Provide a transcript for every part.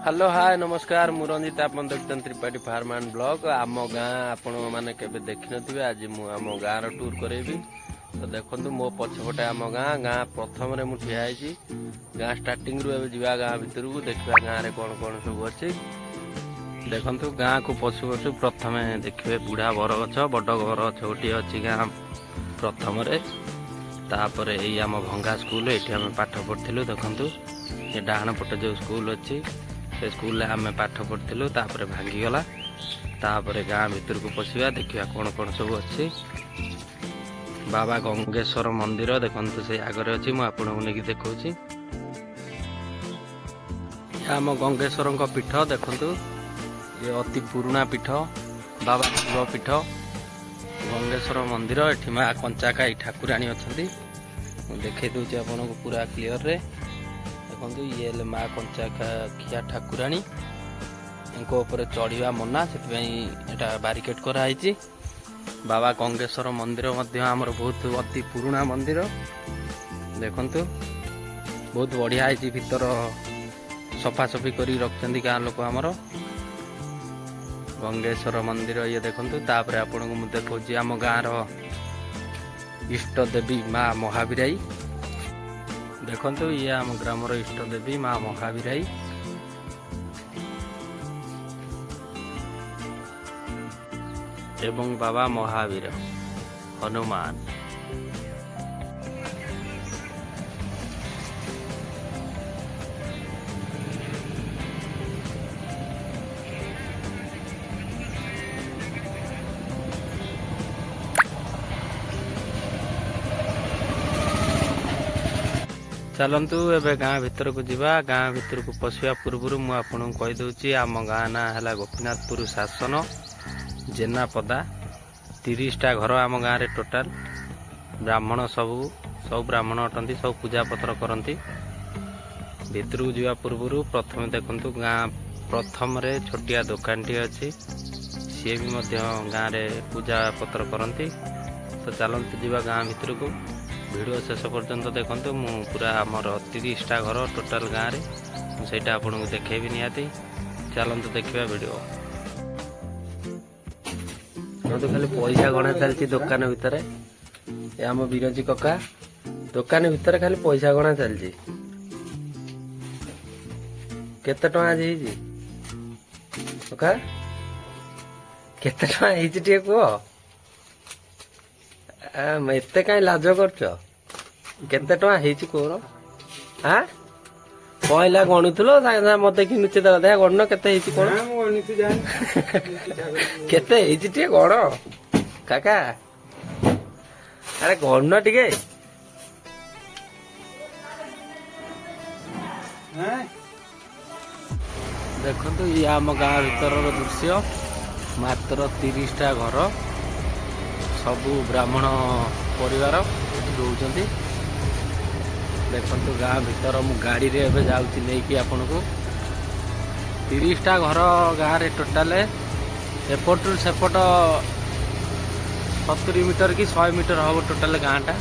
Hello hi नमस्कार मु रंजित आप देखते त्रिपाठी फार्म एंड ब्लॉग आम गाँ आपण मैंने केवे देखी थे आज मु आम गाँव टूर करेबी तो देखो मो पछपटे आम गाँ गाँ प्रथम रे मु ठिया है गाँ स्टार्टिंग रु एबे जीवा गाँ भितर को देखा गाँव में कौन कौन सब अच्छी देखु गाँ को पशु पशु प्रथम देखिए बुढ़ा बरगछ बड़ बरगछ गोटे अच्छी गाँ प्रथम तापर यही आम भंगा स्कूल ये आम पाठ पढ़ू देखु ये डाण पटे जो स्कूल अच्छी से स्कूल आम पाठ पढ़ू तापर भांगीगला तापर गाँ भितर को पशिया देखा कौन कौन सब अच्छी बाबा गंगेश्वर मंदिर देखु से आगे अच्छी मुझे देखा आम गंगेश्वर पीठ देखु ये अति पुराना पीठ बाबा शिव पीठ गंगेश्वर मंदिर ये माँ कंचाकाई ठाकुराणी अच्छा देखे दूसरी आपन को पूरा क्लीयर रे देखो ये माँ कंचाखिया ठाकुराणी इनको ऊपर चढ़ा मना से बारिकेड कराई बाबा गंगेश्वर मंदिर आमर बहुत अति पुराना मंदिर देखु बहुत बढ़िया है भीतर सफासफी कर रखते गाँ लोक आमर गंगेश्वर मंदिर ये देखु तापर आपन को मुझे देखा आम गाँव इष्ट देवी माँ महावीराई देखु ये आम ग्रामर इष्ट देवी माँ महावीराई एवं बाबा महावीर हनुमान चलतु एबे गाँ भीतर को जीवा गाँ भीतर को पशिया पूर्व मुझे कहीदे आम गाँ ना है गोपीनाथपुर शासन जेनापदा 30टा घर आम गाँव रे टोटाल ब्राह्मण सब ब्राह्मण अटंती सब पूजा पत्र करती भीतर को जीवा पूर्व प्रथम देखु गाँ प्रथम रे छोटिया दुकान टी अच्छी सी भी गाँव रे पूजा पत्र करती तो चलते जीवा गाँ भीतर को वीडियो शेष पर्यंत देखते मु पूरा आमर 30टा घर टोटाल गाँव में मुझे आपन को देखेबी निहाती चलते देखा वीडियो तो खाली पैसा गणा चलती दुकान भितर आम बिरजी कका दुकान भितर खाली पैसा गणा चलती केते टଙ୍କା आजी कका केते टଙ୍କା ହେଇଛି ଟିକେ କୁହ एते कहीं लाज करछ केते टଙ୍କା ହେଇଛି कोर हां पहिला गणुथलो मते कि नुचे दे दे गणन केते ହେଇଛି कोन हम गणित जान केते ହେଇଛି ଟିକେ गण काका अरे गणन ଟିକେ हैं देखंतु ये आम गाँ भीतर दृश्य मात्र 30टा घर सबू ब्राह्मण परिवार रोचंती देखु गाँ भीतर मु गाड़ी रे एबे जाउची नेकी आपन को 30टा घर गाँव रे टोटाल एपट सेपट 70 मीटर कि 100 मीटर हम टोटाल गाँटा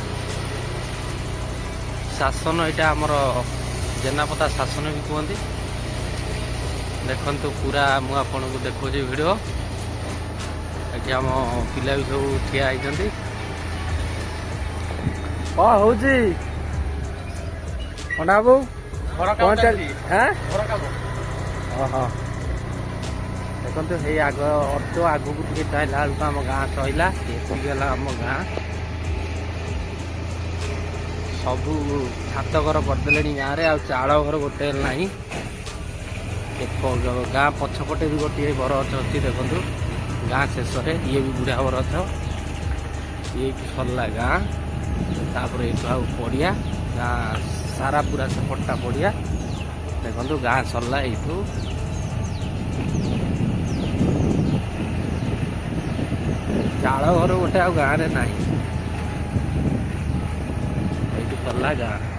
शासन यहाँ आमर जेनापदा शासन भी कहते देखु पूरा मुझे को देखो वीडियो आम पिला भी सब ठिया होती कौन हूँ अंडा बाबू कौन चलती देखते है आग अर्थ आग को चाहला बेलू आम गाँ सहिला गला आम गाँ सबू छात घर करदे गाँव में आ चाल घर गोटे ना गाँ पछपटे भी गोटे बरगछ अच्छी देखु गाँ शेष ये भी बुढ़ा बरगछ ये सरला गाँ तापर ये पड़िया गाँ सारा पूरा सेपटा पड़िया देखो गाँ सरला यू चाल घर गोटे आ गाँव में ना सरला गाँ।